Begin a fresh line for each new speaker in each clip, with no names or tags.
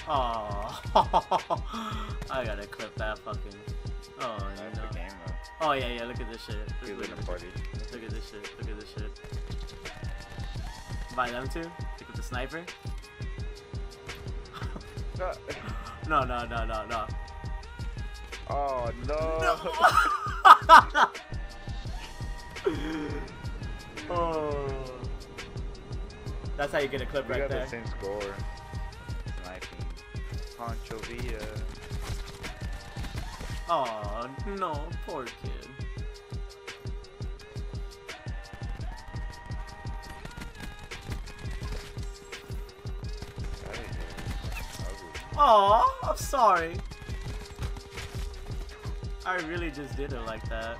Oh, I gotta clip that fucking. Oh no.
Game,
oh yeah, look at this shit. Look at this shit. Look at this shit. Buy them too? Pick up the sniper? No.
Oh no.
Oh. That's how you get a clip right there.
We got the same score. Sniping. Pancho Villa.
Oh no, poor kid. Oh, I'm sorry. I really just did it like that.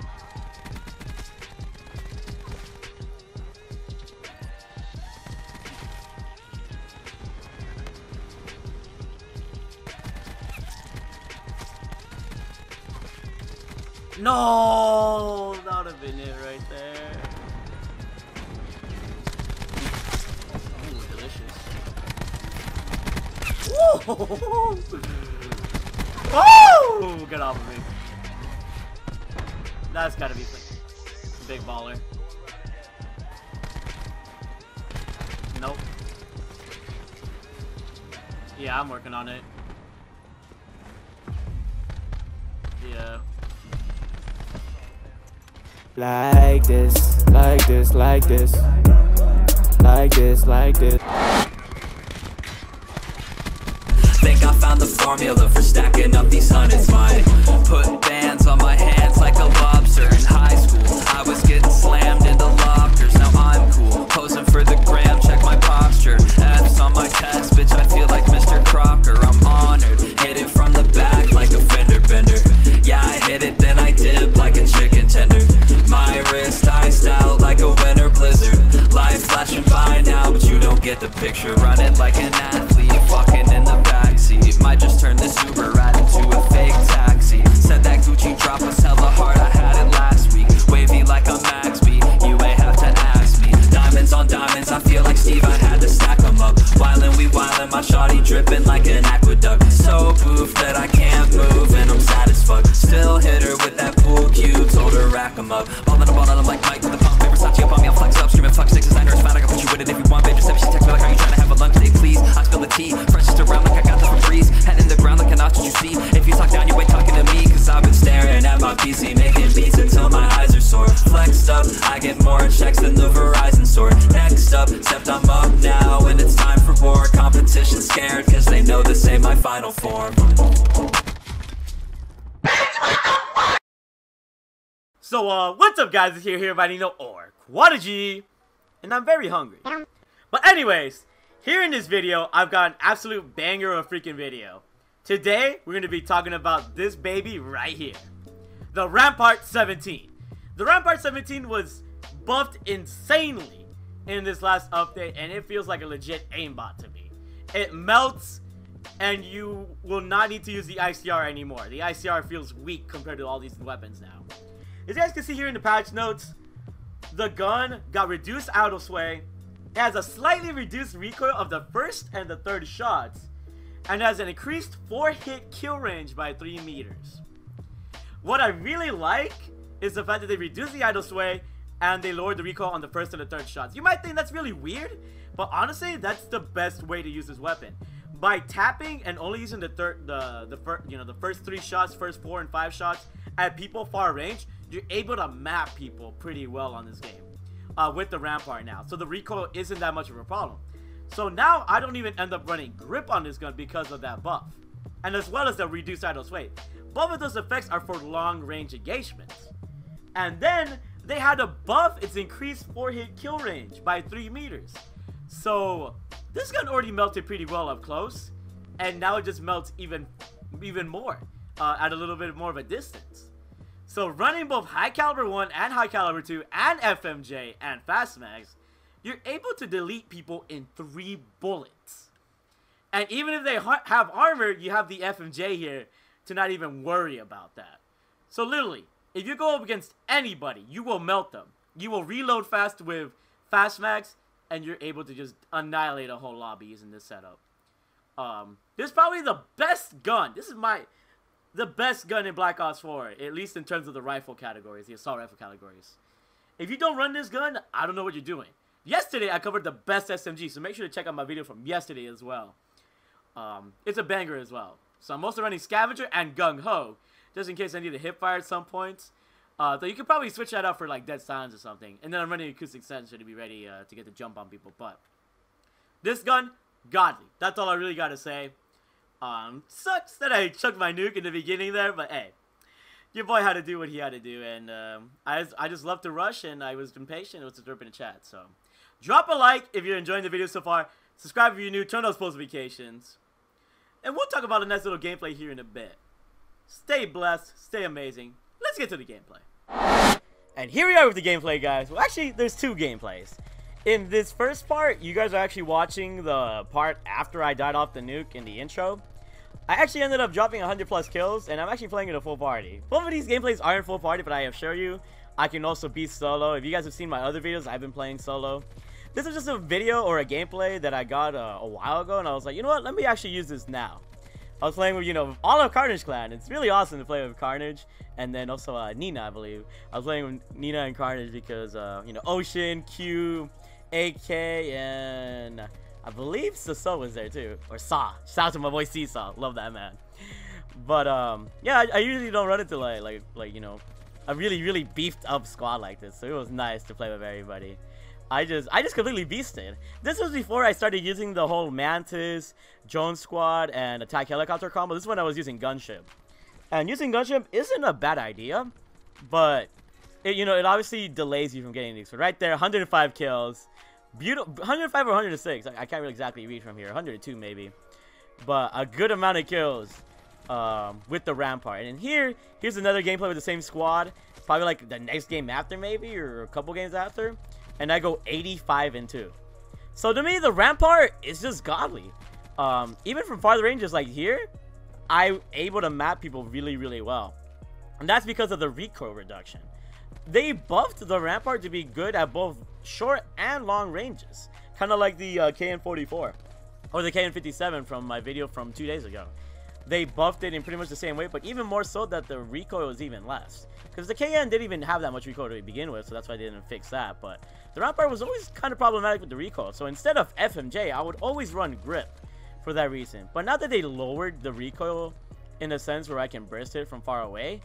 No, that would have been it right there. Ooh, delicious. Woo! Oh, get off of me. That's gotta be big baller. Nope. Yeah, I'm working on it. Yeah.
Like this, like this, like this, like this, like this.
Think I found the formula for stacking up these hundreds. Mine put bands on my hands like a lobster. In high school I was getting slammed into lockers. Now I'm cool, posing for the gram, check my posture. F's on my chest, bitch, I feel like Mr. Crocker. I'm honored, hit it from the back like a fender bender. Yeah, I hit it, then I dip like a chicken tender. My wrist iced out like a winter blizzard. Life flashing by now, but you don't get the picture. Running like an athlete, fucking in the backseat. Might just turn this Uber right into a fake taxi. Said that Gucci drop was hella hard, I had it last week. Wavy like a Max B, you ain't have to ask me. Diamonds on diamonds, I feel like Steve, I had to stack them up. Wildin', we wildin', my shawty dripping like an aqueduct. So boof that I can't move and I'm sad as fuck. Still hit her with that pool cue, told her rack 'em up. Ballin' a ball on 'em like Mike with the pump. Versace up on me, I'm flex up, screaming fuck 6 designers. Found I can put you with it if you want, babe. Just she text me like, are you trying to have a lunch today, please? I spill the tea, freshest around like I got the Febreze. Head in the ground like a notch, did you see? If you talk down, you ain't talking to me. Cause I've been staring at my PC, making beats until my eyes are sore. Flexed up, I get more checks than the Verizon store. Next up, except I'm up now and it's time for war. Competition scared cause they know this ain't my final form.
So, what's up guys, it's here everybody know, or Quadigy, and I'm very hungry. But anyways, here in this video, I've got an absolute banger of a freaking video. Today, we're going to be talking about this baby right here. The Rampart 17. The Rampart 17 was buffed insanely in this last update, and it feels like a legit aimbot to me. It melts, and you will not need to use the ICR anymore. The ICR feels weak compared to all these weapons now. As you guys can see here in the patch notes, the gun got reduced auto sway, it has a slightly reduced recoil of the first and the third shots, and has an increased 4-hit kill range by 3 meters. What I really like is the fact that they reduced the idle sway and they lowered the recoil on the first and the third shots. You might think that's really weird, but honestly, that's the best way to use this weapon. By tapping and only using the first 3 shots, first 4 and 5 shots at people far range, you're able to map people pretty well on this game with the Rampart now. So the recoil isn't that much of a problem. So now I don't even end up running grip on this gun because of that buff. And as well as the reduced idle sway. Both of those effects are for long range engagements. And then they had to buff its increased 4-hit kill range by 3 meters. So this gun already melted pretty well up close. And now it just melts even more at a little bit more of a distance. So running both High Caliber 1 and High Caliber 2 and FMJ and Fast Mags, you're able to delete people in 3 bullets. And even if they have armor, you have the FMJ here to not even worry about that. So literally, if you go up against anybody, you will melt them. You will reload fast with Fast Mags, and you're able to just annihilate a whole lobby using this setup. This is probably the best gun. This is the best gun in Black Ops 4, at least in terms of the rifle categories, the assault rifle categories. If you don't run this gun, I don't know what you're doing. Yesterday, I covered the best SMG, so make sure to check out my video from yesterday as well. It's a banger as well. So I'm also running Scavenger and Gung Ho, just in case I need a hip fire at some points. So you could probably switch that up for like Dead Silence or something. And then I'm running Acoustic Sensor to be ready to get the jump on people. But this gun, godly. That's all I really got to say. Sucks that I chucked my nuke in the beginning there, but hey, your boy had to do what he had to do, and I just love to rush, and I was impatient. It was just in the chat. So drop a like if you're enjoying the video so far. Subscribe if you're new. Turn those post notifications, and we'll talk about a nice little gameplay here in a bit. Stay blessed. Stay amazing. Let's get to the gameplay. And here we are with the gameplay, guys. Well, actually, there's two gameplays. In this first part, you guys are actually watching the part after I died off the nuke in the intro. I actually ended up dropping 100+ kills, and I'm actually playing in a full party. Both of these gameplays are in full party, but I assure you, I can also be solo. If you guys have seen my other videos, I've been playing solo. This is just a video or a gameplay that I got a while ago, and I was like, you know what, let me actually use this now. I was playing with, you know, all of Carnage Clan. It's really awesome to play with Carnage, and then also Nina, I believe. I was playing with Nina and Carnage because, you know, Ocean, Q, AK, and I believe Saso was there too, or Saw. Shout out to my boy Seesaw, love that man. But yeah, I usually don't run into like you know, a really beefed up squad like this, so it was nice to play with everybody. I just completely beasted. This was before I started using the whole Mantis, Drone Squad, and Attack Helicopter combo. This is when I was using Gunship, and using Gunship isn't a bad idea, but you know, it obviously delays you from getting these. So right there, 105 kills. Beautiful. 105 or 106. I can't really exactly read from here. 102 maybe. But a good amount of kills with the Rampart. And here's another gameplay with the same squad. Probably like the next game after maybe, or a couple games after. And I go 85-2. So to me, the Rampart is just godly. Even from farther ranges like here, I'm able to map people really well. And that's because of the recoil reduction. They buffed the Rampart to be good at both short and long ranges. Kind of like the KN-44 or the KN-57 from my video from 2 days ago. They buffed it in pretty much the same way, but even more so that the recoil was even less. Because the KN didn't even have that much recoil to begin with, so that's why they didn't fix that. But the Rampart was always kind of problematic with the recoil. So instead of FMJ, I would always run grip for that reason. But now that they lowered the recoil in a sense where I can burst it from far away,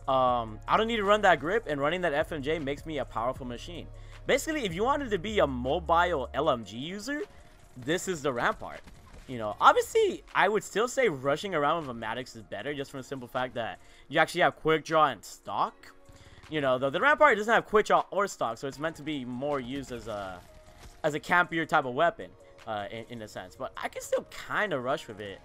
I don't need to run that grip, and running that FMJ makes me a powerful machine. Basically, if you wanted to be a mobile LMG user, this is the Rampart. You know, obviously, I would still say rushing around with a MADDOX is better, just from the simple fact that you actually have quick draw and stock. You know, the Rampart doesn't have quick draw or stock, so it's meant to be more used as a campier type of weapon, in a sense. But I can still kind of rush with it.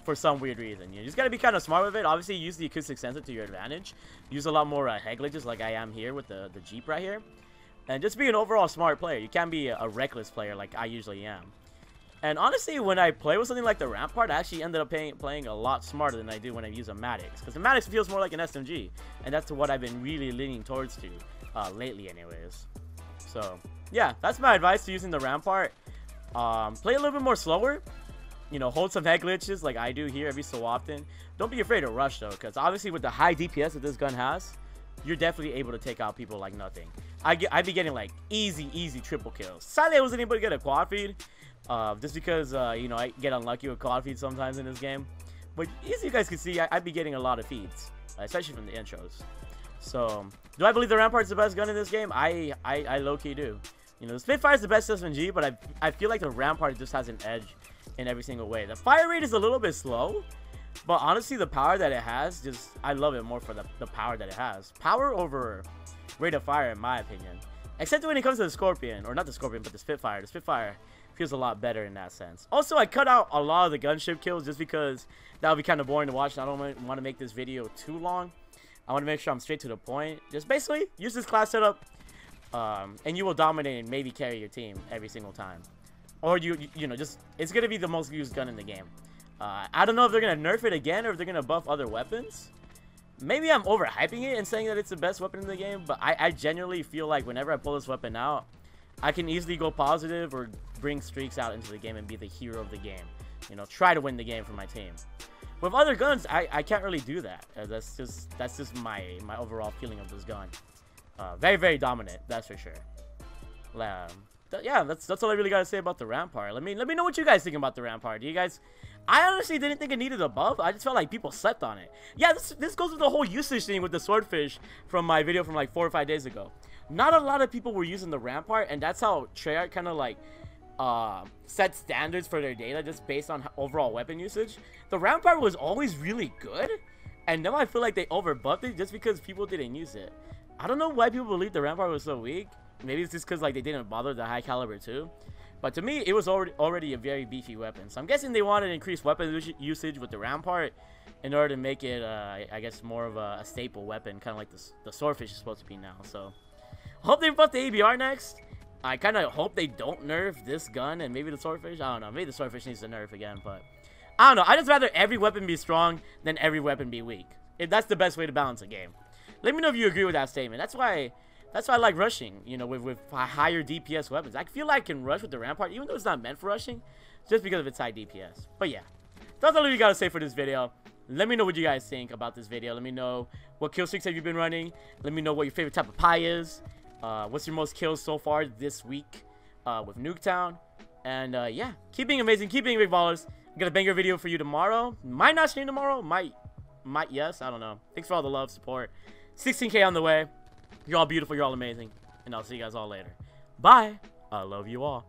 For some weird reason. You just gotta be kind of smart with it. Obviously, use the acoustic sensor to your advantage. Use a lot more head glitches like I am here with the Jeep right here. And just be an overall smart player. You can't be a reckless player like I usually am. And honestly, when I play with something like the Rampart, I actually ended up playing a lot smarter than I do when I use a MADDOX. Because the MADDOX feels more like an SMG. And that's what I've been really leaning towards lately anyways. So, yeah, that's my advice to using the Rampart. Play a little bit more slower. You know, hold some head glitches like I do here every so often. Don't be afraid to rush though, because obviously with the high DPS that this gun has, you're definitely able to take out people like nothing. I'd be getting like easy triple kills. Sadly, I wasn't able to get a quad feed, just because you know, I get unlucky with quad feeds sometimes in this game. But as you guys can see, I'd be getting a lot of feeds, especially from the intros. So, do I believe the Rampart's the best gun in this game? I low-key do. You know, the Spitfire's the best SMG, but I feel like the Rampart just has an edge in every single way. The fire rate is a little bit slow, but honestly, the power that it has, I love it more for the power that it has. Power over rate of fire, in my opinion. Except when it comes to the Scorpion, or not the Scorpion, but the Spitfire. The Spitfire feels a lot better in that sense. Also, I cut out a lot of the gunship kills just because that would be kind of boring to watch. And I don't want to make this video too long. I want to make sure I'm straight to the point. Just basically use this class setup, and you will dominate and maybe carry your team every single time. Or you know, just it's gonna be the most used gun in the game. I don't know if they're gonna nerf it again or if they're gonna buff other weapons. Maybe I'm overhyping it and saying that it's the best weapon in the game, but I genuinely feel like whenever I pull this weapon out, I can easily go positive or bring streaks out into the game and be the hero of the game. You know, try to win the game for my team. With other guns, I can't really do that. That's just my overall feeling of this gun. Very, very dominant, that's for sure. Yeah, that's all I really gotta say about the Rampart. Let me know what you guys think about the Rampart. Do you guys? I honestly didn't think it needed a buff. I just felt like people slept on it. Yeah, this goes with the whole usage thing with the swordfish from my video from like 4 or 5 days ago. Not a lot of people were using the Rampart, and that's how Treyarch kind of like set standards for their data just based on overall weapon usage. The Rampart was always really good, and now I feel like they overbuffed it just because people didn't use it. I don't know why people believe the Rampart was so weak. Maybe it's just because like they didn't bother the high caliber too. But to me, it was already a very beefy weapon. So I'm guessing they wanted to increase weapon usage with the Rampart in order to make it, I guess, more of a staple weapon, kind of like the swordfish is supposed to be now. So I hope they buff the ABR next. I kind of hope they don't nerf this gun and maybe the swordfish. I don't know. Maybe the swordfish needs to nerf again, but I don't know. I just rather every weapon be strong than every weapon be weak. That's the best way to balance a game. Let me know if you agree with that statement. That's why I like rushing, you know, with higher DPS weapons. I feel like I can rush with the Rampart, even though it's not meant for rushing, just because of its high DPS. But yeah, that's all you gotta say for this video. Let me know what you guys think about this video. Let me know what kill streaks have you been running. Let me know what your favorite type of pie is. What's your most kills so far this week with Nuketown. And yeah, keep being amazing, keep being big ballers. I'm gonna banger video for you tomorrow. Might not stream tomorrow, might yes, I don't know. Thanks for all the love, support. 16K on the way. You're all beautiful, you're all amazing, and I'll see you guys all later. Bye. I love you all.